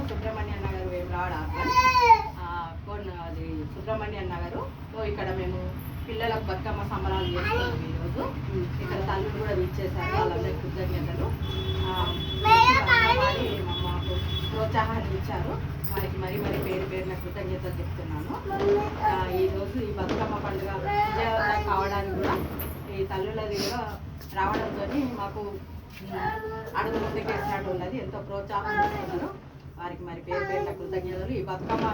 సుబ్రహ్మణ్యం నగర్ వేమరాడ అది సుబ్రహ్మణ్యం నగరు. సో ఇక్కడ మేము పిల్లలకు బతుకమ్మ సంబరాలు చేస్తున్నాం ఈరోజు. ఇక్కడ తల్లులు కూడా ఇచ్చేసారు, వాళ్ళందరికీ కృతజ్ఞతలు. మాకు ప్రోత్సాహాన్ని ఇచ్చారు, వారికి మరీ పేరున కృతజ్ఞతలు చెప్తున్నాను. ఈరోజు ఈ బతుకమ్మ పండుగ విజయవంతం కావడానికి కూడా ఈ తల్లులది కూడా రావడంతో మాకు అడుగు ముందుకేసినట్టు ఉన్నది. ఎంతో ప్రోత్సాహం ఇస్తున్నారు, వారికి పేరున కృతజ్ఞతలు. ఈ బతుకమ్మ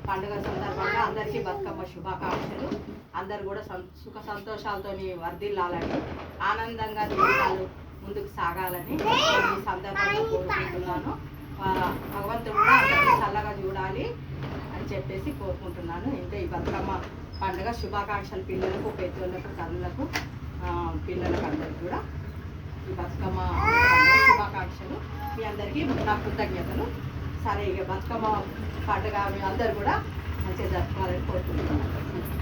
పండుగ సందర్భంగా అందరికీ బతుకమ్మ శుభాకాంక్షలు. అందరు కూడా సుఖ సంతోషాలతో వర్ధిల్లాలని, ఆనందంగా జీవితాలు ముందుకు సాగాలని ఈ సందర్భంగా కోరుకుంటున్నాను. భగవంతుడు కూడా అందరికీ చల్లగా చూడాలి అని చెప్పేసి కోరుకుంటున్నాను. ఇంతే ఈ బతుకమ్మ పండుగ శుభాకాంక్షలు పిల్లలకు, పెద్దోళ్ళకు, తల్లులకు, పిల్లలకు అందరికీ కూడా ఈ బతుకమ్మ శుభాకాంక్షలు. మీ అందరికీ నా కృతజ్ఞతలు. సరే, ఇక బతుకమ్మ పండుగ మీ అందరు కూడా మంచిగా జరుపుకోవాలని కోరుకుంటున్నాను.